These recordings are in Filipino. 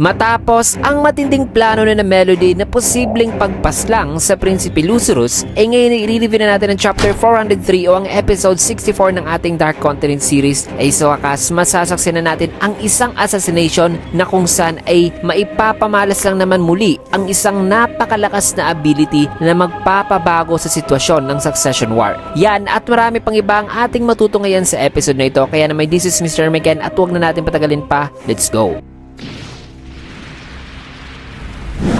Matapos ang matinding plano na Melody na posibleng pagpaslang sa Prinsipe Lucerus, ngayon i-review na natin ang chapter 403 o ang episode 64 ng ating Dark Continent series. Sa wakas, masasaksihan na natin ang isang assassination na kung saan ay maipapamalas lang naman muli ang isang napakalakas na ability na magpapabago sa sitwasyon ng Succession War. Yan at marami pang iba ang ating matutunghayan sa episode na ito. Kaya naman, this is Mr. Megan at huwag na natin patagalin pa. Let's go!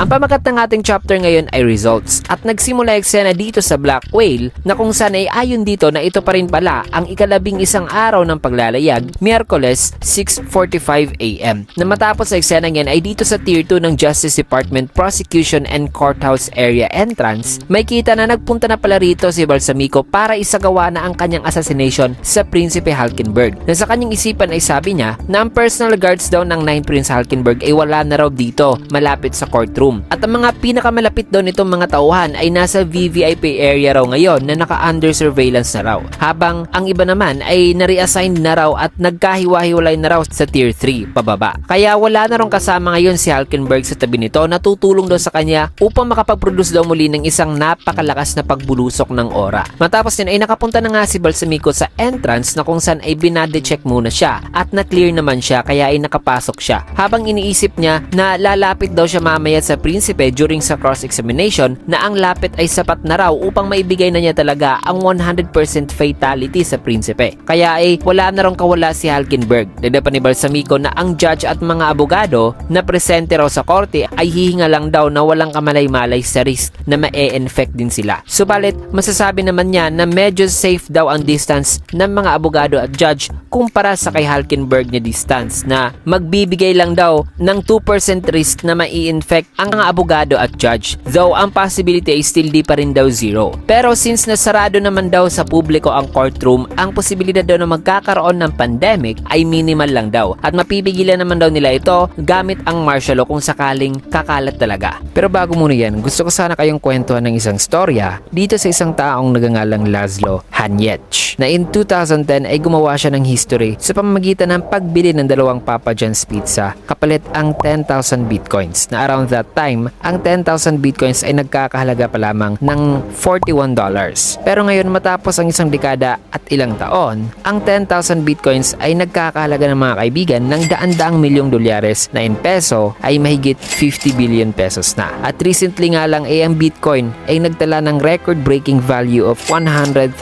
Ang pamagat ng ating chapter ngayon ay results at nagsimula eksena dito sa Black Whale na kung saan ay ayon dito na ito pa rin pala ang ika-11 araw ng paglalayag, Miyerkules 6:45 AM. Na matapos sa eksena ngayon ay dito sa Tier 2 ng Justice Department Prosecution and Courthouse Area Entrance, may kita na nagpunta na pala rito si Balsamico para isagawa na ang kanyang assassination sa Prinsipe Hulkenberg. Na sa kanyang isipan ay sabi niya na ang personal guards daw ng 9 Prince Hulkenberg ay wala na raw dito malapit sa courtroom. At ang mga pinakamalapit daw nitong mga tauhan ay nasa VVIP area raw ngayon na naka-under surveillance na raw. Habang ang iba naman ay na-reassign na raw at nagkahiwa-hiwalay na raw sa Tier 3 pababa. Kaya wala na raw kasama ngayon si Hulkenberg sa tabi nito na tutulong daw sa kanya upang makapag-produce daw muli ng isang napakalakas na pagbulusok ng aura. Matapos din ay nakapunta na nga si Balsamico sa entrance na kung saan ay binade-check muna siya at na-clear naman siya kaya ay nakapasok siya. Habang iniisip niya na lalapit daw siya mamaya sa Prinsipe during sa cross-examination na ang lapit ay sapat na raw upang maibigay na niya talaga ang 100% fatality sa Prinsipe. Kaya ay wala na raw kawala si Hulkenberg. Dagdag pa ni Balsamico na ang judge at mga abogado na presente raw sa korte ay hihinga lang daw na walang kamalay-malay sa risk na ma-e-infect din sila. Subalit masasabi naman niya na medyo safe daw ang distance ng mga abogado at judge kumpara sa kay Hulkenberg na distance na magbibigay lang daw ng 2% risk na ma-i-infect ang mga abogado at judge, though ang possibility ay still di pa rin daw zero. Pero since nasarado naman daw sa publiko ang courtroom, ang posibilidad daw na magkakaroon ng pandemic ay minimal lang daw at mapipigilan naman daw nila ito gamit ang martial law kung sakaling kakalat talaga. Pero bago muna yan, gusto ko sana kayong kwentuhan ng isang storya dito sa isang taong nagangalang Laszlo Hanyecz na in 2010 ay gumawa siya ng history sa pamamagitan ng pagbili ng 2 Papa John's pizza kapalit ang 10,000 bitcoins na around that time, ang 10,000 bitcoins ay nagkakahalaga pa lamang ng $41. Pero ngayon matapos ang isang dekada at ilang taon, ang 10,000 bitcoins ay nagkakahalaga ng mga kaibigan ng daan-daang milyong dolyares na in peso ay mahigit 50 billion pesos na. At recently nga lang ay ang bitcoin ay nagtala ng record-breaking value of $100,000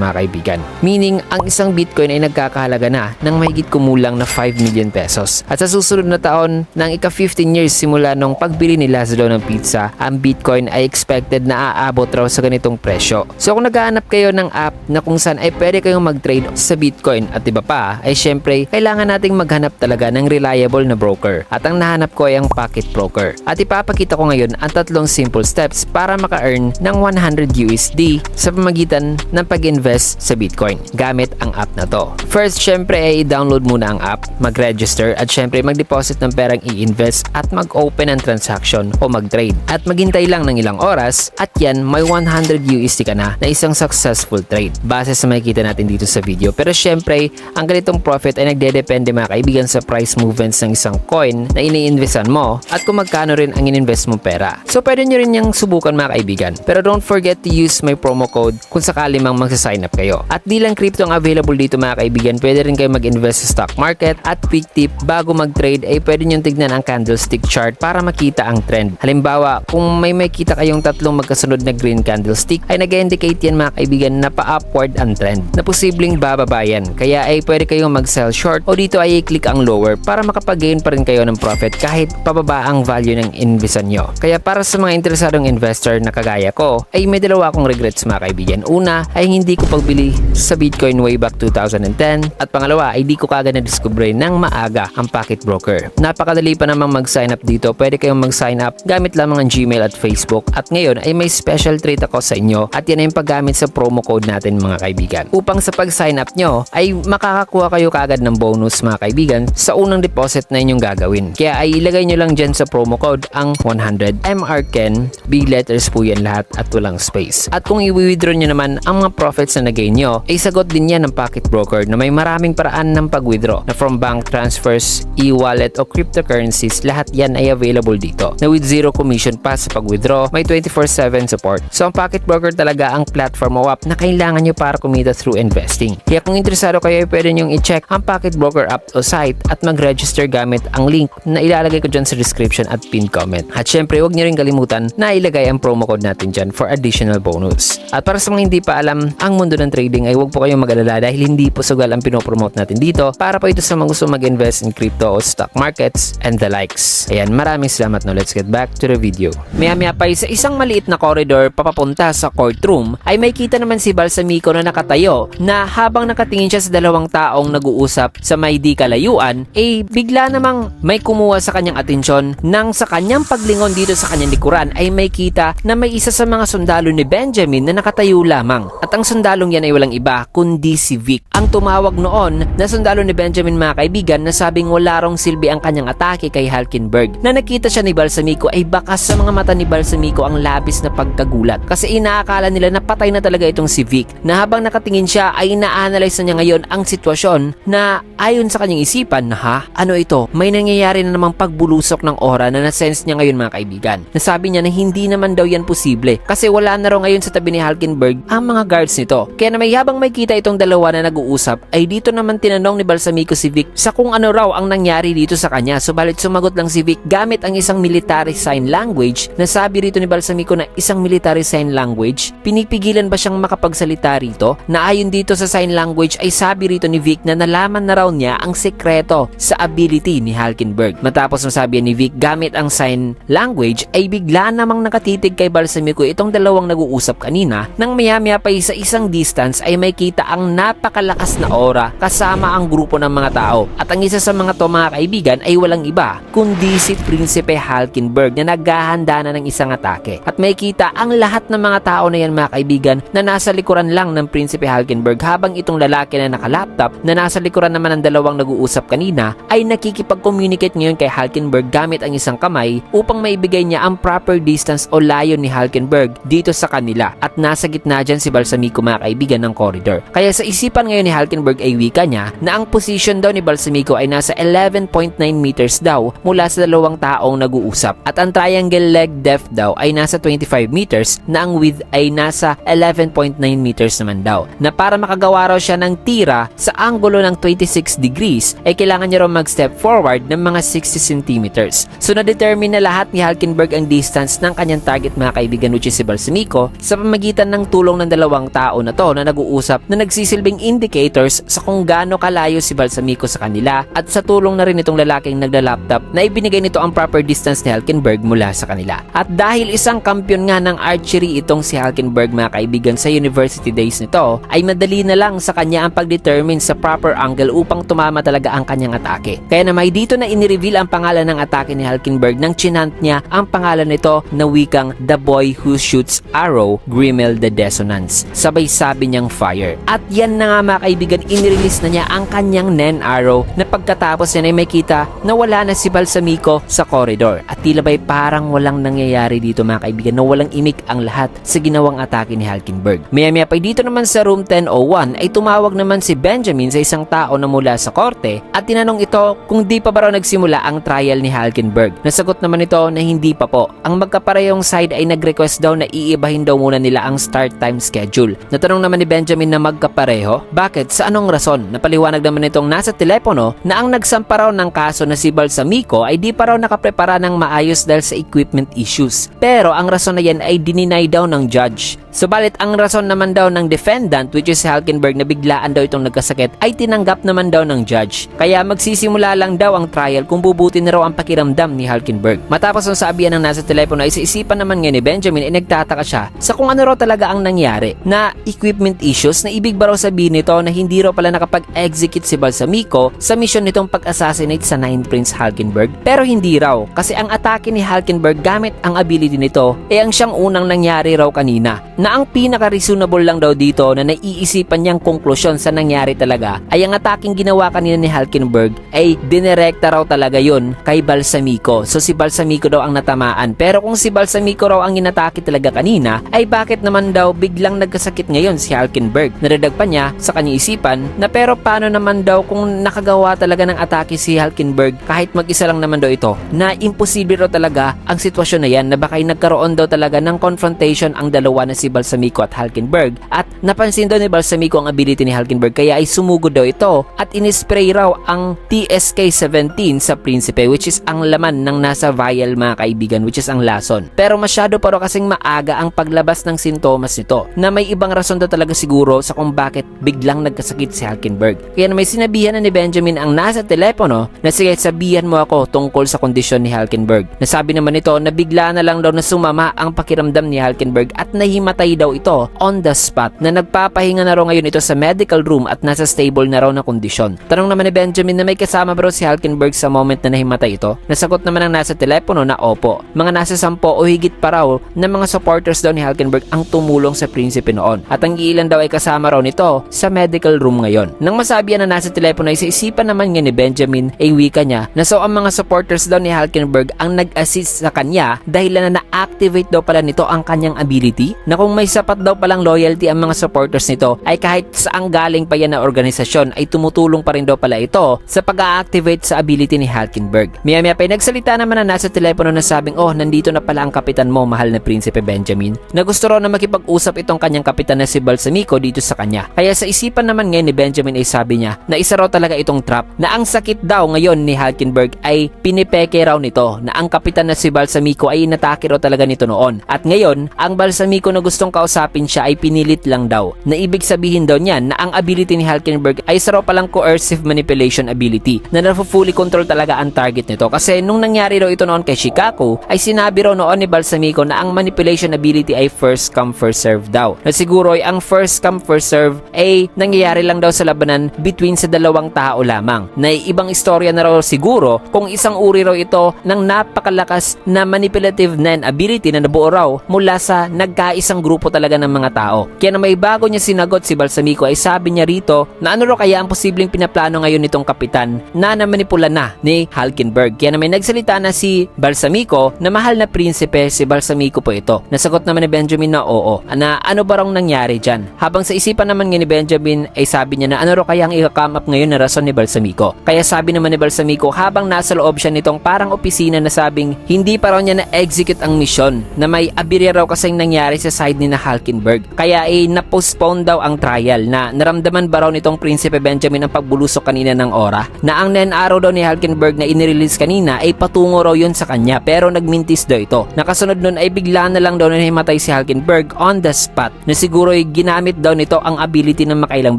mga kaibigan. Meaning, ang isang bitcoin ay nagkakahalaga na ng mahigit kumulang na 5 million pesos. At sa susunod na taon ng ika-15 years simula nung pagbili ni Laszlo ng pizza, ang Bitcoin ay expected na aabot raw sa ganitong presyo. So kung naghahanap kayo ng app na kung saan ay pwede kayong mag-trade sa Bitcoin at iba pa, ay syempre kailangan nating maghanap talaga ng reliable na broker. At ang nahanap ko ay ang Pocket Broker. At ipapakita ko ngayon ang 3 simple steps para maka-earn ng 100 USD sa pamagitan ng pag-invest sa Bitcoin gamit ang app na to. First, syempre ay i-download muna ang app, mag-register at syempre mag-deposit ng perang i-invest at mag-open ng transaction o mag-trade. At maghintay lang ng ilang oras at yan may 100 USD ka na isang successful trade base sa makikita natin dito sa video. Pero syempre, ang ganitong profit ay nagdedepende mga kaibigan sa price movements ng isang coin na ini-investan mo at kung magkano rin ang in-invest mong pera. So pwede nyo rin yung subukan mga kaibigan. Pero don't forget to use my promo code kung sakali mang magsasign up kayo. At di lang crypto ang available dito mga kaibigan, pwede rin kayo mag-invest sa stock market at quick tip bago mag-trade ay pwede nyo tignan ang candlestick chart para makita ang trend. Halimbawa, kung may makita kayong 3 magkasunod na green candlestick ay nag-indicate yan mga kaibigan na pa-upward ang trend na posibleng bababa yan. Kaya ay pwede kayong mag-sell short o dito ay i-click ang lower para makapag-gain pa rin kayo ng profit kahit pababa ang value ng investan nyo. Kaya para sa mga interesadong investor na kagaya ko ay may 2 akong regrets mga kaibigan. Una ay hindi ko pagbili sa Bitcoin way back 2010 at pangalawa ay di ko kagad na-discover ng maaga ang Pocket Broker. Napakadali pa namang mag-sign up dito. Pwede pwede kayong mag-sign up gamit lamang ang Gmail at Facebook. At ngayon ay may special treat ako sa inyo at yan ay yung paggamit sa promo code natin mga kaibigan. Upang sa pag-sign up nyo ay makakakuha kayo kaagad ng bonus mga kaibigan sa unang deposit na inyong gagawin. Kaya ay ilagay nyo lang dyan sa promo code ang 100 MRKEN, big letters po yan lahat at walang space. At kung i-withdraw nyo naman ang mga profits na nagain nyo, ay sagot din yan ng Pocket Broker na may maraming paraan ng pag-withdraw na from bank transfers, e-wallet o cryptocurrencies, lahat yan ay available dito na with zero commission pa sa pag-withdraw, may 24/7 support. So ang Pocket Broker talaga ang platform o app na kailangan nyo para kumita through investing. Kaya kung interesado kayo ay pwede nyong i-check ang Pocket Broker app o site at mag-register gamit ang link na ilalagay ko dyan sa description at pin comment. At syempre huwag nyo rin kalimutan na ilagay ang promo code natin dyan for additional bonus. At para sa mga hindi pa alam ang mundo ng trading ay huwag po kayong mag-alala dahil hindi po sugal ang pinopromote natin dito para po ito sa mga gusto mag-invest in crypto o stock markets and the likes. Ayan, maraming salamat. Now let's get back to the video. Maya-maya pa sa isang maliit na corridor papapunta sa courtroom ay may kita naman si Balsamico na nakatayo na habang nakatingin siya sa dalawang taong nag-uusap sa may di kalayuan ay bigla namang may kumuha sa kanyang atensyon nang sa kanyang paglingon dito sa kanyang likuran ay may kita na may isa sa mga sundalo ni Benjamin na nakatayo lamang. At ang sundalong yan ay walang iba kundi si Vic. Ang tumawag noon na sundalo ni Benjamin mga kaibigan na sabing wala rong silbi ang kanyang atake kay Halkenberg. Na nakita siya ni Balsamico ay bakas sa mga mata ni Balsamico ang labis na pagkagulat kasi inaakala nila na patay na talaga itong si Vic na habang nakatingin siya ay ina-analyze na niya ngayon ang sitwasyon na ayon sa kanyang isipan na ano ito? May nangyayari na namang pagbulusok ng aura na nasense niya ngayon mga kaibigan. Nasabi niya na hindi naman daw yan posible kasi wala na raw ngayon sa tabi ni Halkenberg ang mga guards nito. Kaya na may habang may kita itong dalawa na nag-uusap ay dito naman tinanong ni Balsamico si Vic sa kung ano raw ang nangyari dito sa kanya. Subalit sumagot lang si Vic gamit ang isang military sign language na sabi rito ni Balsamico na isang military sign language. Pinipigilan ba siyang makapagsalita rito? Na ayon dito sa sign language ay sabi rito ni Vic na nalaman na raw niya ang sekreto sa ability ni Halkenberg. Matapos masabi ni Vic gamit ang sign language ay bigla namang nakatitig kay Balsamico itong dalawang nag-uusap kanina nang maya-maya pa sa isang distance ay may kita ang napakalakas na aura kasama ang grupo ng mga tao. At ang isa sa mga to mga kaibigan ay walang iba kundi si Prinsipe Halkenberg na naghahanda na ng isang atake. At may kita ang lahat ng mga tao na yan mga kaibigan na nasa likuran lang ng Prinsipe Halkenberg habang itong lalaki na naka-laptop na nasa likuran naman ng dalawang nag-uusap kanina ay nakikipag-communicate ngayon kay Halkenberg gamit ang isang kamay upang maibigay niya ang proper distance o layo ni Halkenberg dito sa kanila. At nasa gitna dyan si Balsamico mga kaibigan ng corridor. Kaya sa isipan ngayon ni Halkenberg ay wika niya na ang position daw ni Balsamico ay nasa 11.9 meters daw mula sa dalawang taong nag-uusap. At ang triangle leg depth daw ay nasa 25 meters na ang width ay nasa 11.9 meters naman daw. Na para makagawa raw siya ng tira sa anggulo ng 26 degrees ay kailangan niya raw mag-step forward ng mga 60 centimeters. So na-determine na lahat ni Halkenberg ang distance ng kanyang target mga kaibigan which is si Balsamico sa pamagitan ng tulong ng dalawang tao na to na nag-uusap na nagsisilbing indicators sa kung gaano kalayo si Balsamico sa kanila at sa tulong na rin itong lalaking nagla-laptop na ibinigay nito ang proper distance ni Halkenberg mula sa kanila. At dahil isang kampiyon nga ng archery itong si Halkenberg mga kaibigan sa university days nito ay madali na lang sa kanya ang pag-determine sa proper angle upang tumama talaga ang kanyang atake. Kaya na may dito na inireveal ang pangalan ng atake ni Halkenberg nang chinant niya ang pangalan nito na wikang The Boy Who Shoots Arrow, Grimmel the Dissonance. Sabay sabi niyang fire. At yan na nga mga kaibigan, inirelease na niya ang kanyang Nen Arrow na pagkatapos yan ay may kita na wala na si Balsamico sa corridor. At tila ba'y parang walang nangyayari dito mga kaibigan na walang imik ang lahat sa ginawang atake ni Halkenberg. Maya-maya pa dito naman sa room 1001 ay tumawag naman si Benjamin sa isang tao na mula sa korte at tinanong ito kung di pa ba raw nagsimula ang trial ni Halkenberg. Nasagot naman ito na hindi pa po. Ang magkaparehong side ay nag-request daw na iibahin daw muna nila ang start time schedule. Natanong naman ni Benjamin na magkapareho, bakit? Sa anong rason? Napaliwanag naman itong nasa telepono na ang nagsampa raw ng kaso na si Balsamico ay di pa raw nakaprepara ng maayos dahil sa equipment issues. Pero ang rason na yan ay dininay daw ng judge. Subalit ang rason naman daw ng defendant which is Halkenberg na biglaan daw itong nagkasakit ay tinanggap naman daw ng judge. Kaya magsisimula lang daw ang trial kung bubuti na raw ang pakiramdam ni Halkenberg. Matapos ang sabihan ng nasa telepono ay sa isipan naman nga ni Benjamin ay nagtataka siya sa kung ano raw talaga ang nangyari na equipment issues na ibig ba raw sabihin nito na hindi raw pala nakapag-execute si Balsamico sa mission nitong pag-assassinate sa 9 Prince Halkenberg. Pero hindi raw raw kasi ang atake ni Hulkenberg gamit ang ability nito ang siyang unang nangyari raw kanina, na ang pinaka-reasonable lang daw dito na naiisipan niyang konklusyon sa nangyari talaga ay ang ataking ginawa kanina ni Hulkenberg ay dinirekta raw talaga yun kay Balsamico. So si Balsamico daw ang natamaan, pero kung si Balsamico raw ang inatake talaga kanina ay bakit naman daw biglang nagkasakit ngayon si Hulkenberg? Nadagdag pa niya sa kanyang isipan na pero paano naman daw kung nakagawa talaga ng atake si Hulkenberg kahit mag-isa lang naman daw ito, na imposible raw talaga ang sitwasyon na yan, na baka nagkaroon daw talaga ng confrontation ang dalawa na si Balsamico at Hulkenberg, at napansin daw ni Balsamico ang ability ni Hulkenberg kaya ay sumugod daw ito at inispray raw ang TSK-17 sa Prinsipe, which is ang laman ng nasa vial mga kaibigan, which is ang lason. Pero masyado pa raw kasing maaga ang paglabas ng sintomas nito, na may ibang rason daw talaga siguro sa kung bakit biglang nagkasakit si Hulkenberg. Kaya na may sinabihan na ni Benjamin ang nasa telepono na sige, sabihan mo ako tungkol sa kondisyon ni Hulkenberg. Nasabi naman ito na bigla na lang daw na sumama ang pakiramdam ni Hulkenberg at nahimatay daw ito on the spot, na nagpapahinga na raw ngayon ito sa medical room at nasa stable na raw na kondisyon. Tanong naman ni Benjamin na may kasama ba raw si Hulkenberg sa moment na nahimatay ito. Nasagot naman ang nasa telepono na opo. Mga nasa 10 o higit pa raw na mga supporters daw ni Hulkenberg ang tumulong sa Prinsipe noon, at ang ilan daw ay kasama raw nito sa medical room ngayon. Nang masabi na nasa telepono ay sa isipan naman nga ni Benjamin ay wika niya na so ang mga supporters daw ni Hulkenberg ang nag-assist sa kanya dahil na na-activate daw pala nito ang kanyang ability, na kung may sapat daw palang loyalty ang mga supporters nito ay kahit saang galing pa yan na organisasyon ay tumutulong pa rin daw pala ito sa pag-activate sa ability ni Hulkenberg. Maya pa ay nagsalita naman na nasa telepono na sabing nandito na pala ang kapitan mo, mahal na Prinsipe Benjamin, na gusto raw na makipag-usap itong kanyang kapitan na si Balsamico dito sa kanya. Kaya sa isipan naman ngayon ni Benjamin ay sabi niya na isa raw talaga itong trap, na ang sakit daw ngayon ni Hulkenberg ay pinipeke raw nito, na ang kapitan na si Balsamico ay inatake raw talaga nito noon, at ngayon ang Balsamico na gustong kausapin siya ay pinilit lang daw, na ibig sabihin daw niyan na ang ability ni Hulkenberg ay isa raw palang coercive manipulation ability, na fully control talaga ang target nito. Kasi nung nangyari raw ito noon kay Shikaku ay sinabi raw noon ni Balsamico na ang manipulation ability ay first come first serve daw, na siguro ay ang first come first serve ay nangyayari lang daw sa labanan between sa dalawang tao lamang, na ibang istorya na raw siguro kung isang uri raw ito ng napakalakas na manipulative ability na nabuo raw mula sa nagkaisang grupo talaga ng mga tao. Kaya na may bago niya sinagot si Balsamico ay sabi niya rito na ano raw kaya ang posibleng pinaplano ngayon nitong kapitan na namanipula na ni Hulkenberg. Kaya na may nagsalita na si Balsamico na mahal na Prinsipe, si Balsamico po ito. Nasagot naman ni Benjamin na oo, na ano ba raw nangyari dyan. Habang sa isipan naman nga ni Benjamin ay sabi niya na ano raw kaya ang i-come up ngayon na rason ni Balsamico. Kaya sabi naman ni Balsamico habang nasa loob siya nitong parang opisina na sabing hindi pa raw niya na-execute ang misyon, na may abirya raw kasing nangyari sa side ni na Hulkenberg. Kaya ay na-postpone daw ang trial, na naramdaman ba raw nitong Prinsipe Benjamin ang pagbulusok kanina ng Aura, na ang 9 araw daw ni Hulkenberg na inirelease kanina ay patungo raw yun sa kanya, pero nagmintis daw ito. Nakasunod nun ay bigla na lang daw na nahimatay si Hulkenberg on the spot, na siguro ay ginamit daw nito ang ability ng makailang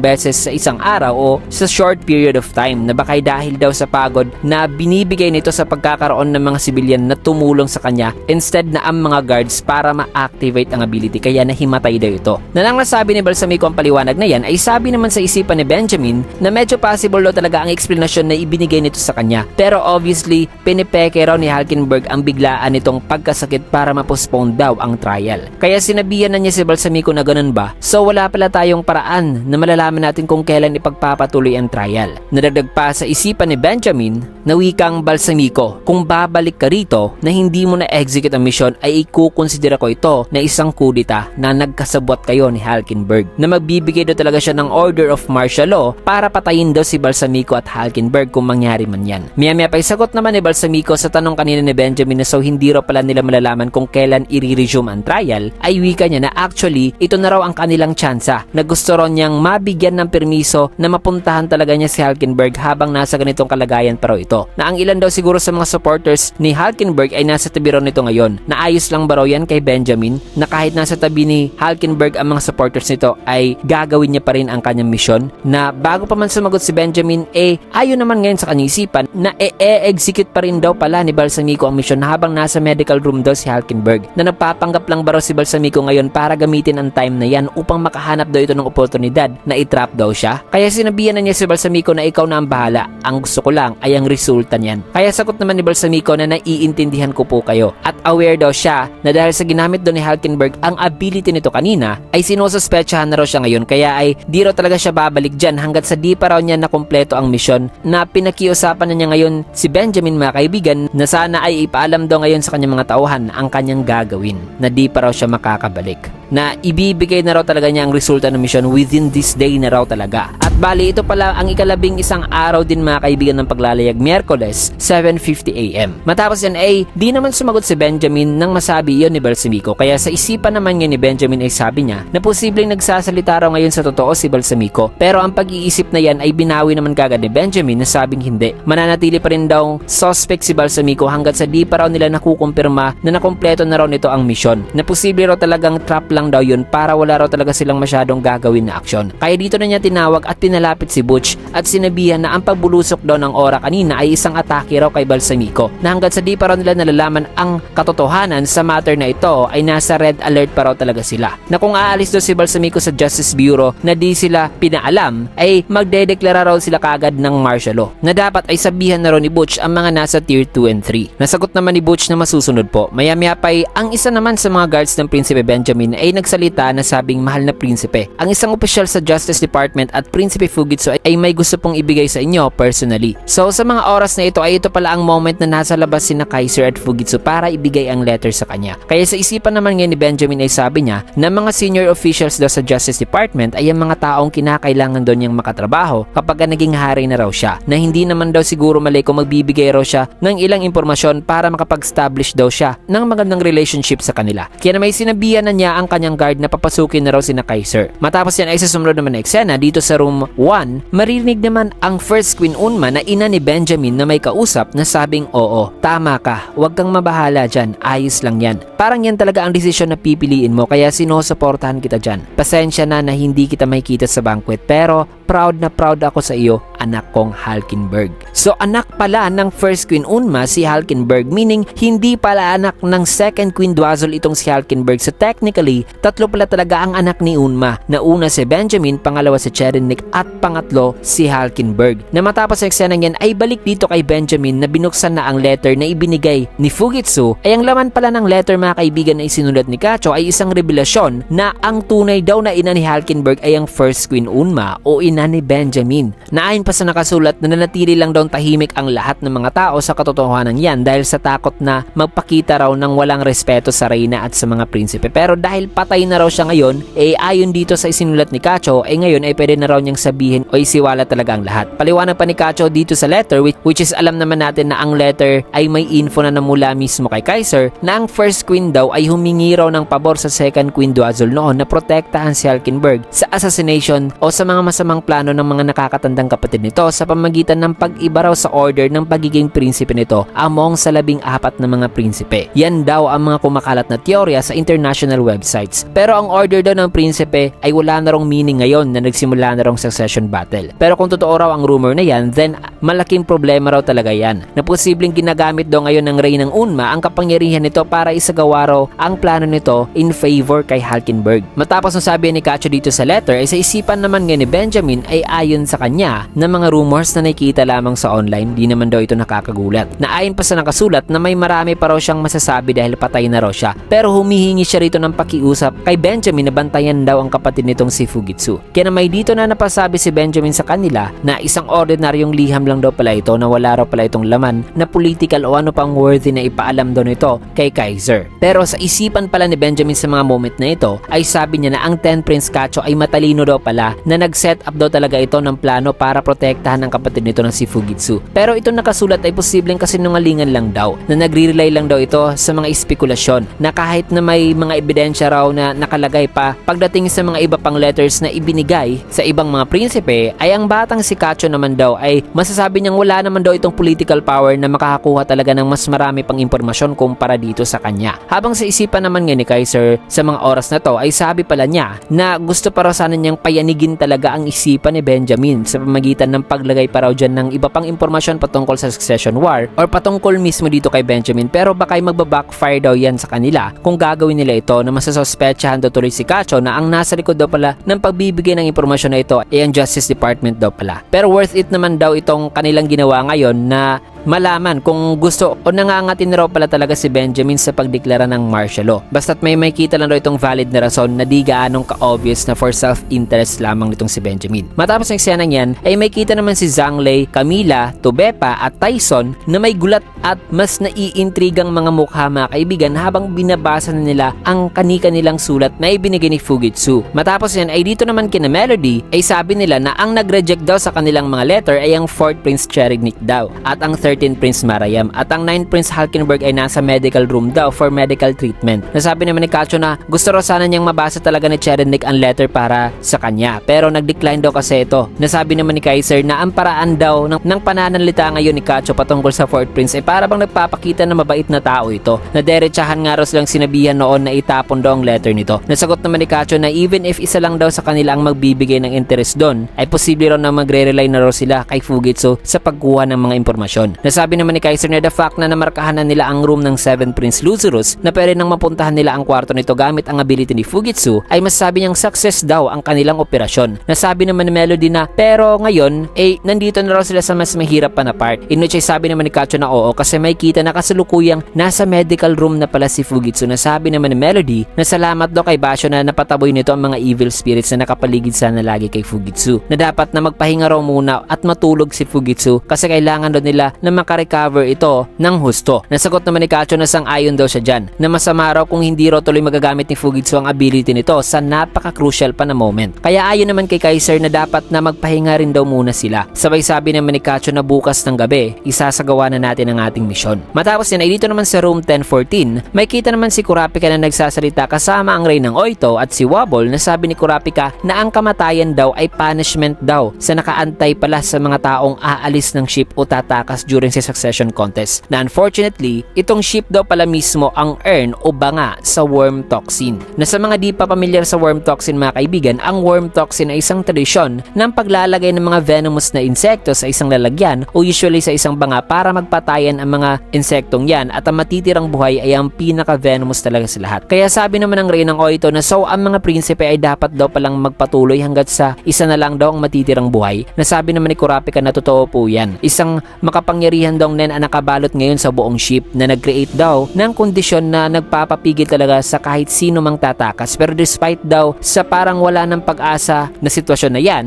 beses sa isang araw o sa short period of time, na baka dahil daw sa pagod na binibigay nito sa pagkakaroon ng mga sibilyan na tumulong sa kanya instead na ang mga guards para ma-activate ang ability, kaya nahimatay daw ito. Na lang nasabi ni Balsamico ang paliwanag na yan ay sabi naman sa isipan ni Benjamin na medyo possible daw talaga ang explanation na ibinigay nito sa kanya, pero obviously pinipeke raw ni Hulkenberg ang biglaan nitong pagkasakit para ma-postpone daw ang trial. Kaya sinabihan na niya si Balsamico na ganun ba, so wala pala tayong paraan na malalaman natin kung kailan ipagpapatuloy ang trial. Nadagdag pa sa isipan ni Benjamin na wikang Balsamico, kung babalik ka rito na hindi mo na-execute ang mission ay ikukonsidera ko ito na isang kudita na nagkasabwat kayo ni Hulkenberg, na magbibigay daw talaga siya ng order of martial law para patayin daw si Balsamico at Hulkenberg kung mangyari man yan. Maya pa sagot naman ni Balsamico sa tanong kanina ni Benjamin na so hindi raw pala nila malalaman kung kailan i-resume ang trial, ay wika niya na actually ito na raw ang kanilang tsansa, na gusto raw niyang mabigyan ng permiso na mapuntahan talaga niya si Hulkenberg habang nasa ganitong kalagayan pa raw ito, na ang ilan daw siguro sa mga supporters ni Hulkenberg ay nasa tabi raw nito ngayon. Naayos lang ba raw yan kay Benjamin, na kahit nasa tabi ni Hulkenberg ang mga supporters nito ay gagawin niya pa rin ang kanyang misyon, na bago pa man sumagot si Benjamin ayon naman ngayon sa kanyang isipan na execute pa rin daw pala ni Balsamico ang misyon habang nasa medical room daw si Hulkenberg, na nagpapanggap lang ba raw si Balsamico ngayon para gamitin ang time na yan upang makahanap daw ito ng oportunidad na itrap daw siya. Kaya sinabihan na niya si Balsamico na ikaw na ang bahala, ang gusto ko lang ay ang resulta niyan. Kaya sagot naman ni Balsamico na naiintindihan ko po kayo. At aware daw siya na dahil sa ginamit doon ni Halkenberg ang ability nito kanina ay sinususpetsahan na raw siya ngayon, kaya ay di raw talaga siya babalik dyan hanggat sa di pa raw niya nakumpleto ang misyon na pinakiusapan na niya ngayon si Benjamin, mga kaibigan, na sana ay ipaalam daw ngayon sa kanyang mga tauhan ang kanyang gagawin, na di pa raw siya makakabalik, na ibibigay na raw talaga niya ang resulta ng misyon within this day na raw talaga. At bali ito pala ang ikalabing isang araw din, mga kaibigan, ng paglalayag, Miyerkules 7:50 AM. Matapos yan ay di naman sumagot si Benjamin nang masabi iyon ni Balsamico, kaya sa isipan naman niya ni Benjamin ay sabi niya na posibleng nagsasalita raw ngayon sa totoo si Balsamico, pero ang pag-iisip na yan ay binawi naman kagad ni Benjamin na sabing hindi, mananatili pa rin daw suspect si Balsamico hanggat sa di pa raw nila nakukumpirma na nakumpleto na raw nito ang misyon, na posible raw talagang trap lang daw yun para wala raw talaga silang masyadong gagawin na aksyon. Kaya dito na niya tinawag at pinalapit si Butch at sinabihan na ang pagbulusok daw ng Aura kanina ay isang atake raw kay Balsamico, na hanggat sa di pa raw nila nalalaman ang katotohanan sa matter na ito ay nasa red alert pa raw talaga sila, na kung aalis daw si Balsamico sa Justice Bureau na di sila pinaalam ay magdedeklara raw sila kagad ng martial law, na dapat ay sabihan na raw ni Butch ang mga nasa tier 2 and 3. Nasagot naman ni Butch na masusunod po. Maya-maya pa ay ang isa naman sa mga guards ng Prinsipe Benjamin ay nagsalita na sabing, mahal na prinsipe, ang isang opisyal sa Justice Department at Prinsipe Fugitsu ay may gusto pong ibigay sa inyo personally. So sa mga oras na ito ay ito pala ang moment na nasa labas sina Kaiser at Fugitsu para ibigay ang letter sa kanya. Kaya sa isipan naman ngayon ni Benjamin ay sabi niya na mga senior officials daw sa Justice Department ay ang mga taong kinakailangan doon niyang makatrabaho kapag naging hari na raw siya, na hindi naman daw siguro mali kung magbibigay raw siya ng ilang impormasyon para makapag-establish daw siya ng magandang relationship sa kanila. Kaya na may sinabihan na niya ang kanyang guard na papasukin na raw sina Kaiser. Matapos yan ay sa sumunod naman na eksena dito sa room 1, maririnig naman ang first Queen Unma na ina ni Benjamin na may kausap na sabing, oo, tama ka, huwag kang mabahala dyan, ayos lang yan. Parang yan talaga ang desisyon na pipiliin mo, kaya sinusuportahan kita dyan. Pasensya na hindi kita makikita sa banquet, pero proud na proud ako sa iyo, anak kong Halkenberg. So anak pala ng first Queen Unma si Halkenberg, meaning hindi pala anak ng second Queen Dwazol itong si Halkenberg. So technically, tatlo pala talaga ang anak ni Unma, na una si Benjamin, pangalawa si Cherenik, at pangatlo si Halkenberg. Na matapos sa eksena yan ay balik dito kay Benjamin na binuksan na ang letter na ibinigay ni Fugitsu, ay ang laman pala ng letter, mga kaibigan, na isinulat ni Kacho ay isang revelasyon na ang tunay daw na ina ni Halkenberg ay ang first Queen Unma o ina ni Benjamin. Na ayon pa sa nakasulat na nanatili lang daw tahimik ang lahat ng mga tao sa katotohanan yan dahil sa takot na magpakita raw ng walang respeto sa reyna at sa mga prinsipe. Pero dahil patay na raw siya ngayon, ayon dito sa isinulat ni Kacho, ngayon ay pwede na raw niyang sabihin o isiwala talaga ang lahat. Paliwanag pa ni Kacho dito sa letter, which is alam naman natin na ang letter ay may info na mula mismo kay Kaiser, na ang first queen daw ay humingi raw ng pabor sa second Queen Dwazol noon na protektahan si Halkenberg sa assassination o sa mga masamang plano ng mga nakakatandang kapatid nito sa pamagitan ng pag-iba raw sa order ng pagiging prinsipe nito among sa 14 na mga prinsipe. Yan daw ang mga kumakalat na teorya sa international websites. Pero ang order daw ng prinsipe ay wala na rong meaning ngayon na nagsimula na rong succession battle. Pero kung totoo raw ang rumor na yan, then malaking problema raw talaga yan, na posibleng ginagamit daw ngayon ng Reynang Unma ang kapangyarihan nito para isagawa raw ang plano nito in favor kay Halkenberg. Matapos ang sabi ni Kacho dito sa letter ay sa isipan naman ngayon ni Benjamin ay ayon sa kanya na mga rumors na nakikita lamang sa online, di naman daw ito nakakagulat. Na ayon pa sa nakasulat na may marami pa raw siyang masasabi dahil patay na raw siya, pero humihingi siya rito ng pakiusap kay Benjamin na bantayan daw ang kapatid nitong si Fugitsu. Kaya na may dito na napasabi si Benjamin sa kanila na isang ordinaryong liham lang daw pala ito, na wala raw pala itong laman na political o ano pang worthy na ipaalam daw nito kay Kaiser. Pero sa isipan pala ni Benjamin sa mga moment na ito ay sabi niya na ang 10 Prince Kacho ay matalino daw pala, na nag-set up daw talaga ito ng plano para protektahan ang kapatid nito ng si Fugitsu. Pero itong nakasulat ay posibleng kasinungalingan lang daw, na nagre-rely lang daw ito sa mga espekulasyon, na kahit na may mga ebidensya raw na nakalagay pa pagdating sa mga iba pang letters na ibinigay sa ibang mga prinsipe, ay ang batang si Kacho naman daw ay masasabi niyang wala naman daw itong political power na makakakuha talaga ng mas marami pang impormasyon kumpara dito sa kanya. Habang sa isipan naman nga ni Kaiser sa mga oras na to ay sabi pala niya na gusto para sana niyang payanigin talaga ang isipan ni Benjamin sa pamagitan ng paglagay pa raw dyan ng iba pang impormasyon patungkol sa succession war or patungkol mismo dito kay Benjamin, pero baka ay magbabackfire daw yan sa kanila kung gagawin nila ito, na masasospetsahan daw tuloy si Kacho na ang nasa likod daw pala ng pagbibigay ng impormasyon na ito ay ang Justice Department daw pala. Pero worth it naman daw itong kanilang ginawa ngayon, na malaman kung gusto o nangangatin raw pala talaga si Benjamin sa pagdeklara ng martial law. Basta't may makita lang raw itong valid na rason na di gaanong ka-obvious na for self-interest lamang nitong si Benjamin. Matapos ng eksenang yan ay may kita naman si Zhang Lei, Camila, Tubepa at Tyson na may gulat at mas naiintrigang mga mukha mga kaibigan habang binabasa na nila ang kani-kanilang sulat na ibinigay ni Fujitsu. Matapos yan ay dito naman kina Melody ay sabi nila na ang nag-reject daw sa kanilang mga letter ay ang 4th Prince Cherignik daw at ang 13th Prince Marayam at ang 9th Prince Halkenberg ay nasa medical room daw for medical treatment. Nasabi naman ni Kacho na gusto raw sana niyang mabasa talaga ni Cherignik ang letter para sa kanya pero nag-decline daw kasi ito. Nasabi naman ni Kaiser na ang paraan daw ng pananalita ngayon ni Kacho patungkol sa 4th Prince ay para bang nagpapakita na mabait na tao ito. Nadiretsahan nga raw silang sinabihan noon na itapon daw ang letter nito. Nasagot naman ni Kacho na even if isa lang daw sa kanila ang magbibigay ng interest doon ay posible raw na magre-rely na raw sila kay Fujitsu sa pagkuha ng mga impormasyon. Nasabi naman ni Kaiser na the fact na namarkahan na nila ang room ng 7th Prince Lazarus na pwede nang mapuntahan nila ang kwarto nito gamit ang ability ni Fujitsu ay masasabi niyang success daw ang kanilang operasyon. Nasabi naman ni Melody na pero ngayon nandito na raw sila sa mas mahirap pa na part. In which ay sabi naman ni Kacho na oo kasi may kita na kasalukuyang nasa medical room na pala si Fujitsu. Nasabi naman ni Melody na salamat daw kay Basho na napataboy nito ang mga evil spirits na nakapaligid sana lagi kay Fujitsu. Na dapat na magpahinga raw muna at matulog si Fujitsu kasi kailangan daw nila na makarecover ito ng husto. Nasagot naman ni Kacho na sang-ayon daw siya dyan na masama raw kung hindi raw tuloy magagamit ni Fujitsu ang ability nito sa napaka-crucial pa na moment. Kaya ayon naman kay Kaiser na dapat na magpahinga rin daw muna sila. Sabay sabi naman ni Kacho na bukas ng gabi isasagawa na natin ang ating misyon. Matapos yan ay dito naman sa room 1014 may kita naman si Kurapika na nagsasalita kasama ang Reynang Oito at si Wobble na sabi ni Kurapika na ang kamatayan daw ay punishment daw sa nakaantay pala sa mga taong aalis ng ship o tatakas during sa succession contest. Na unfortunately, itong ship daw pala mismo ang urn o banga sa worm toxin. Na sa mga di pa pamilyar sa worm toxin mga kaibigan, ang worm toxin ay isang tradisyon ng paglalagay ng mga venomous na insekto sa isang lalagyan o usually sa isang banga para magpatayan ang mga insektong yan at ang matitirang buhay ay ang pinaka-venomous talaga sa lahat. Kaya sabi naman ng Reynang Oito na so ang mga prinsipe ay dapat daw palang magpatuloy hanggat sa isa na lang daw ang matitirang buhay. Nasabi naman ni Kurapika na totoo po yan. Isang makapangyarihan daw nen ang nakabalot ngayon sa buong ship na nag-create daw ng kondisyon na nagpapapigil talaga sa kahit sino mang tatakas. Pero despite daw sa parang wala ng pag-asa na sitwasyon na yan,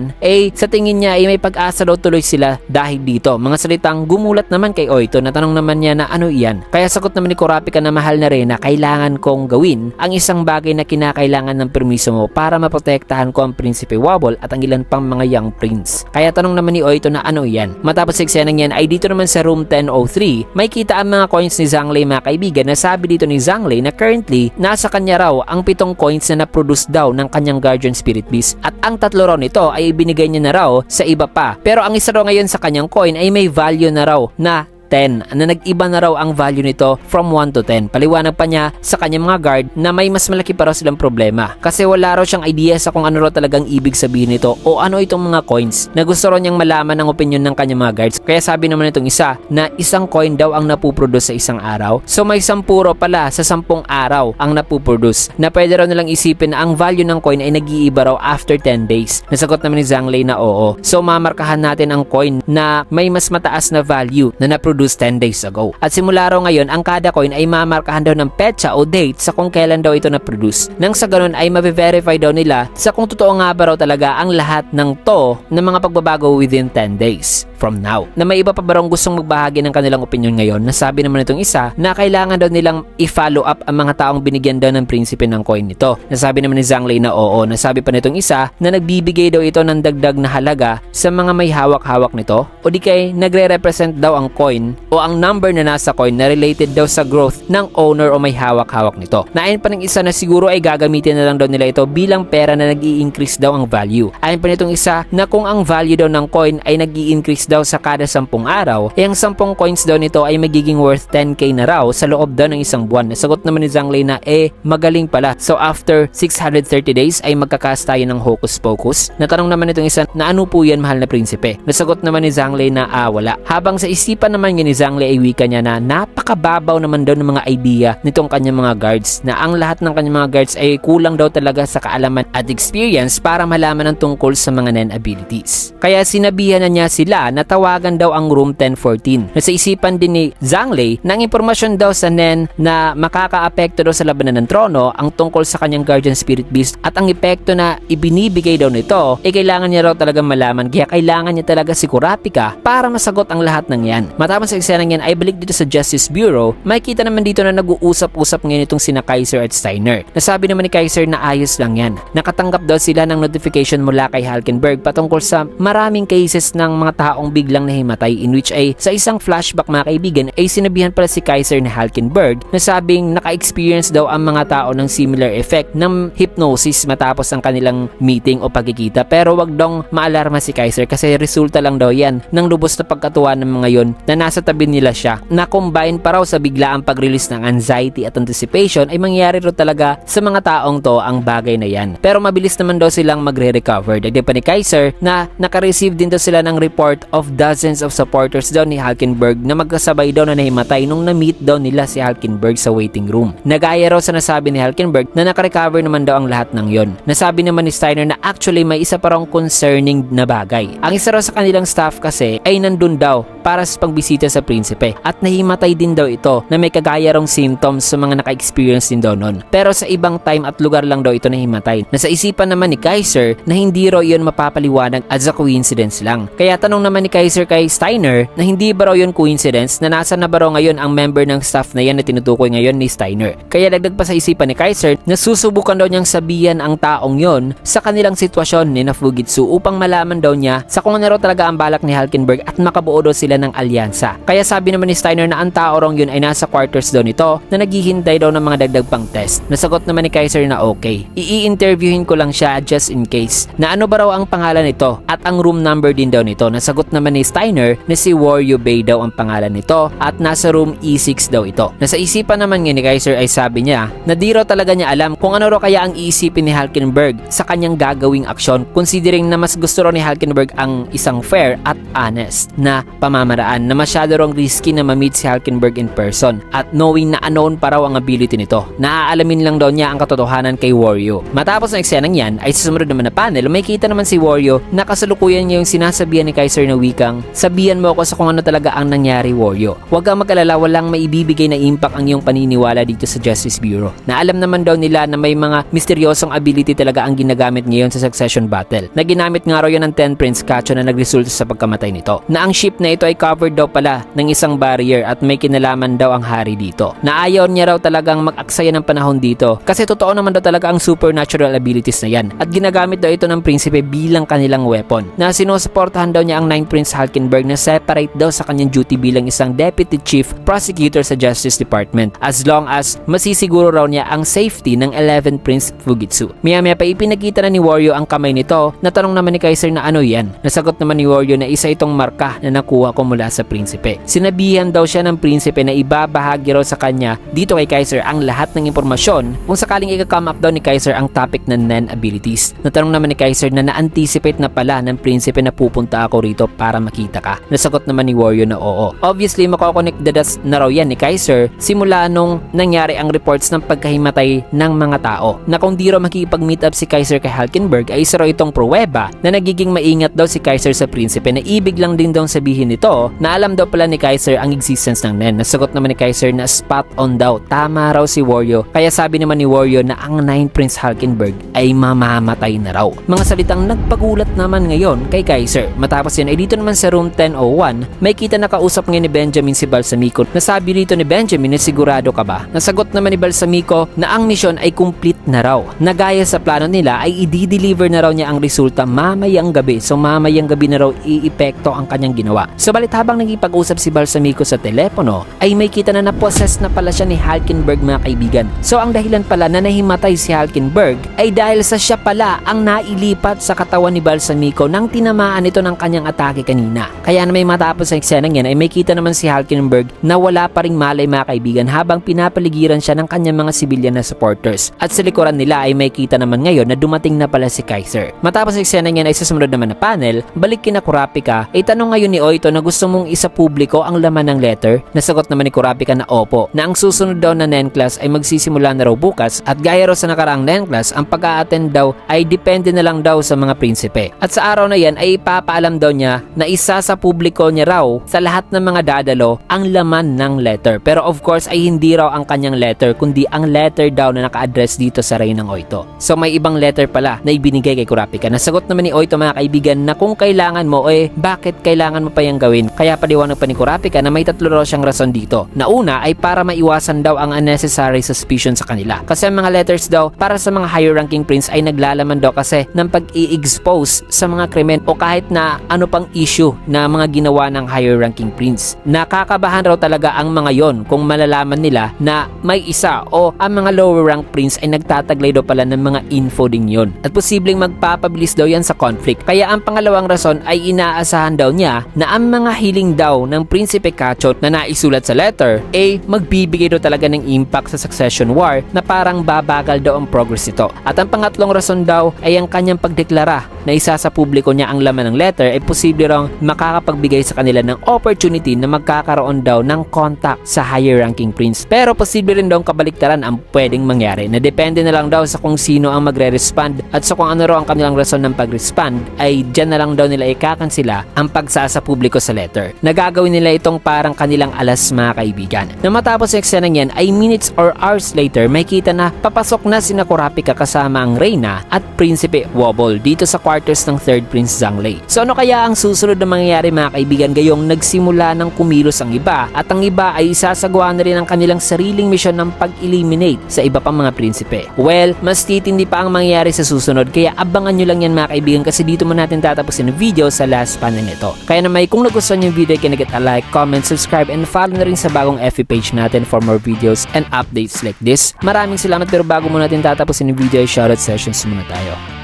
sa tingin niya ay may pag-asa daw tuloy sila dahil dito. Mga salitang gumulat naman kay Oito na tanong naman niya na ano iyan. Kaya sagot naman ni Kurapika na mahal na rin na kailangan kong gawin ang isang bagay na kinakailangan ng permiso mo para maprotektahan ko ang Prinsipe Wobble at ang ilan pang mga young prince. Kaya tanong naman ni Oito na ano iyan. Matapos eksenang yan ay dito naman sa room 1003 may kita ang mga coins ni Zhang Lei mga kaibigan na sabi dito ni Zhang Lei na currently nasa kanya raw ang 7 coins na na-produce daw ng kanyang guardian spirit beast at ang 3 raw nito ay ibinigay niya na raw sa iba pa. Pero ang isa raw ngayon sa kanyang coin ay may value na raw na 10 na nag-iba na raw ang value nito from 1 to 10. Paliwanag pa niya sa kanyang mga guard na may mas malaki pa raw silang problema kasi wala raw siyang idea sa kung ano raw talagang ibig sabihin nito o ano itong mga coins na gusto raw niyang malaman ang opinion ng kanyang mga guards. Kaya sabi naman itong isa na isang coin daw ang napuproduce sa isang araw. So may 10 raw pala sa 10 araw ang napuproduce na pwede raw nilang isipin na ang value ng coin ay nag-iiba raw after 10 days. Nasagot naman ni Zhang Lei na oo. So mamarkahan natin ang coin na may mas mataas na value na naproduce 10 days ago. At simula raw ngayon, ang kada coin ay mamarkahan daw ng petsa o date sa kung kailan daw ito na-produce. Nang sa ganun ay mabe-verify daw nila sa kung totoo nga ba raw talaga ang lahat ng to ng mga pagbabago within 10 days from now. Na may iba pa ba raw gustong magbahagi ng kanilang opinion ngayon? Nasabi naman itong isa na kailangan daw nilang i-follow up ang mga taong binigyan daw ng prinsipe ng coin nito. Nasabi naman ni Zhang Lei na oo. Nasabi pa nitong isa na nagbibigay daw ito ng dagdag na halaga sa mga may hawak-hawak nito o di kay nagre-represent daw ang coin o ang number na nasa coin na related daw sa growth ng owner o may hawak-hawak nito. Ayon pa ng isa na siguro ay gagamitin na lang daw nila ito bilang pera na nag-i-increase daw ang value. Ayon pa nitong isa na kung ang value daw ng coin ay nag-i-increase daw sa kada 10 araw, ang 10 coins daw nito ay magiging worth 10k na raw sa loob daw ng isang buwan. Nasagot naman ni Zhang Lei na magaling pala. So after 630 days ay magkakast tayo ng Hocus Pocus. Natanong naman itong isa na ano po yan mahal na prinsipe. Nasagot naman ni Zhang Lei na wala. Habang sa isipan naman naman ni Zhang Li ay wika niya na napakababaw naman daw ng mga idea nitong kanyang mga guards, na ang lahat ng kanyang mga guards ay kulang daw talaga sa kaalaman at experience para malaman ang tungkol sa mga Nen abilities. Kaya sinabihan na niya sila na tawagan daw ang room 1014. Nasa isipan din ni Zhang Li na ang impormasyon daw sa Nen na makakaapekto daw sa labanan ng trono ang tungkol sa kanyang guardian spirit beast at ang epekto na ibinibigay daw nito ay kailangan niya raw talagang malaman, kaya kailangan niya talaga si Kurapika para masagot ang lahat ng yan. Matapos sa eksenang yan ay balik dito sa Justice Bureau. Makikita naman dito na nag-uusap-usap ngayon itong sina Kaiser at Steiner. Nasabi naman ni Kaiser na ayos lang yan. Nakatanggap daw sila ng notification mula kay Halkenberg patungkol sa maraming cases ng mga taong biglang nahimatay, in which ay sa isang flashback mga kaibigan ay sinabihan pala si Kaiser ni Halkenberg na sabing naka-experience daw ang mga tao ng similar effect ng hypnosis matapos ang kanilang meeting o pagkikita, pero wag dong maalarma si Kaiser kasi resulta lang daw yan ng lubos na pagkatuwa ng mga yon na nasa tabi nila siya, na combine pa raw sa biglaang pag-release ng anxiety at anticipation ay mangyayari raw talaga sa mga taong to ang bagay na yan. Pero mabilis naman daw silang magre-recover. Dagdag pa ni Kaiser na naka-receive din daw sila ng report of dozens of supporters daw ni Halkenberg na magkasabay daw na nahimatay nung na-meet daw nila si Halkenberg sa waiting room. Nagaya raw sa nasabi ni Halkenberg na naka-recover naman daw ang lahat ng yon. Nasabi naman ni Steiner na actually may isa pa raw concerning na bagay. Ang isa raw sa kanilang staff kasi ay nandun daw para sa pagbisita sa prinsipe at nahimatay din daw ito na may kagaya rong symptoms sa mga naka-experience din daw nun. Pero sa ibang time at lugar lang daw ito nahimatay. Nasa isipan naman ni Kaiser na hindi raw yun mapapaliwanag as a coincidence lang. Kaya tanong naman ni Kaiser kay Steiner na hindi ba raw yun coincidence, na nasa na ba raw ngayon ang member ng staff na yan na tinutukoy ngayon ni Steiner. Kaya dagdag pa sa isipan ni Kaiser na susubukan daw niyang sabihan ang taong yon sa kanilang sitwasyon ni Fujitsu upang malaman daw niya sa kung ano raw talaga ang balak ni Halkenberg at makabuo daw sila ng alyansa. Kaya sabi naman ni Steiner na ang tao raw yun ay nasa quarters daw nito na naghihintay daw ng mga dagdag pang test. Nasagot naman ni Kaiser na okay. I-interviewin ko lang siya just in case na ano ba raw ang pangalan nito at ang room number din daw nito. Nasagot naman ni Steiner na si Waryu Bay daw ang pangalan nito at nasa room E6 daw ito. Nasa isipan naman ni Kaiser ay sabi niya na di raw talaga niya alam kung ano raw kaya ang iisipin ni Halkenberg sa kanyang gagawing aksyon, considering na mas gusto raw ni Halkenberg ang isang fair at honest na pamamaraan, na masyado rong risky na ma-meet si Halkenberg in person at knowing na unknown pa raw ang ability nito. Naaalamin lang daw niya ang katotohanan kay Waryu. Matapos ng eksenang yan ay sa sumunod naman na panel, may kita naman si Waryu na kasalukuyan niya yung sinasabihan ni Kaiser na wikang, sabihan mo ako sa kung ano talaga ang nangyari, Waryu. Huwag kang mag-alala, walang maibibigay na impact ang iyong paniniwala dito sa Justice Bureau. Na alam naman daw nila na may mga misteryosong ability talaga ang ginagamit ngayon sa succession battle. Na ginamit nga raw yun ng 10 Prince Kacho na nagresulta sa pagkamatay nito. Na ang ship na ito ay covered daw pala ng isang barrier at may kinalaman daw ang hari dito. Na ayaw niya raw talagang mag-aksaya ng panahon dito kasi totoo naman daw talaga ang supernatural abilities na yan. At ginagamit daw ito ng prinsipe bilang kanilang weapon. Na sinusuportahan daw niya ang 9 Prince Halkenberg na separate daw sa kanyang duty bilang isang Deputy Chief Prosecutor sa Justice Department as long as masisiguro raw niya ang safety ng 11 Prince Fujitsu. Maya-maya pa ipinakita na ni Waryu ang kamay nito. Natanong naman ni Kaiser na ano yan. Nasagot naman ni Waryu na isa itong marka na nakuha ko mula sa prinsipe. Sinabihan daw siya ng prinsipe na ibabahagi raw sa kanya dito kay Kaiser ang lahat ng impormasyon kung sakaling i-come up daw ni Kaiser ang topic ng Nen abilities. Natanong naman ni Kaiser na na-anticipate na pala ng prinsipe na pupunta ako rito para makita ka. Nasagot naman ni Waryu na oo. Obviously makokonect na raw yan ni Kaiser simula nung nangyari ang reports ng pagkahimatay ng mga tao, na kung di raw makikipag-meet up si Kaiser kay Halkenberg ay isa raw itong pruweba na nagiging maingat daw si Kaiser sa prinsipe, na ibig lang din daw sabihin nito na alam daw pala ni Kaiser ang existence ng Nen. Nasagot naman ni Kaiser na spot on daw, tama raw si Waryu. Kaya sabi naman ni Waryu na ang 9 Prince Halkenberg ay mamamatay na raw. Mga salitang nagpagulat naman ngayon kay Kaiser. Matapos yan ay dito naman sa room 1001 may kita nakausap ngayon ni Benjamin si Balsamico. Nasabi rito ni Benjamin na sigurado ka ba? Nasagot naman ni Balsamico na ang misyon ay complete na raw. Nagaya sa plano nila ay i-deliver na raw niya ang resulta mamayang gabi. So mamayang gabi na raw iipekto ang kanyang ginawa. So balit habang nagipag-usap si Balsamico sa telepono ay may kita na na-possess na pala siya ni Halkenberg mga kaibigan. So ang dahilan pala na nahimatay si Halkenberg ay dahil sa siya pala ang nailipat sa katawan ni Balsamico nang tinamaan ito ng kanyang atake kanina. Kaya na may matapos sa eksenang yan ay may kita naman si Halkenberg na wala pa ring malay mga kaibigan habang pinapaligiran siya ng kanyang mga civilian na supporters. At sa likuran nila ay may kita naman ngayon na dumating na pala si Kaiser. Matapos sa eksenang yan ay sa sumunod naman na panel, balik kina Kurapika ay tanong ngayon ni Oito na gusto mong isa po publiko ang laman ng letter? Nasagot naman ni Kurapika na opo, na ang susunod daw na NEN class ay magsisimula na raw bukas at gaya raw sa nakaraang NEN class, ang pag-a-attend daw ay depende na lang daw sa mga prinsipe. At sa araw na yan ay ipapaalam daw niya na isa sa publiko niya raw sa lahat ng mga dadalo ang laman ng letter. Pero of course ay hindi raw ang kanyang letter kundi ang letter daw na naka-address dito sa Reynang Oito. So may ibang letter pala na ibinigay kay Kurapika. Nasagot naman ni Oito mga kaibigan na kung kailangan mo bakit kailangan mo pa yung gawin? Kaya paliwanag pa ni Kurapika na may tatlo raw siyang rason dito. Na una ay para maiwasan daw ang unnecessary suspicion sa kanila. Kasi ang mga letters daw para sa mga higher ranking prince ay naglalaman daw kasi ng pag-i-expose sa mga krimen o kahit na ano pang issue na mga ginawa ng higher ranking prince. Nakakabahan raw talaga ang mga yon kung malalaman nila na may isa o ang mga lower rank prince ay nagtataglay daw pala ng mga info din yon. At posibleng magpapabilis daw yan sa conflict. Kaya ang pangalawang rason ay inaasahan daw niya na ang mga hiling daw ng Prinsipe Kachot na naisulat sa letter ay magbibigay daw talaga ng impact sa succession war na parang babagal daw ang progress nito. At ang pangatlong rason daw ay ang kanyang pagdeklara na isa sa publiko niya ang laman ng letter ay posible raw makakapagbigay sa kanila ng opportunity na magkakaroon daw ng contact sa higher ranking prince. Pero posible rin daw ang kabaliktaran ang pwedeng mangyari na depende na lang daw sa kung sino ang magre-respond at sa kung ano raw ang kanilang rason ng pag-respond ay dyan na lang daw nila ikakansila ang pagsasa publiko sa letter. Nagagawin nila itong parang kanilang alas mga kaibigan. Na matapos ang eksenang yan ay minutes or hours later may kita na papasok na sina Kurapika kasama ang Reyna at Prinsipe Wobble dito sa quarters ng third Prince Zhonglei. So ano kaya ang susunod na mangyayari mga kaibigan gayong nagsimula ng kumilos ang iba at ang iba ay isasagawa na rin ang kanilang sariling misyon ng pag-eliminate sa iba pang mga prinsipe? Well, mas titindi pa ang mangyayari sa susunod kaya abangan nyo lang yan mga kaibigan kasi dito mo natin tatapusin ang video sa last panel nito. Kaya naman kung nagustuhan yung video can get a like, comment, subscribe and follow na rin sa bagong FB page natin for more videos and updates like this. Maraming salamat pero bago mo natin tatapusin yung video ay shoutout sessions muna tayo.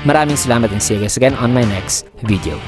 Maraming salamat and see you guys again on my next video.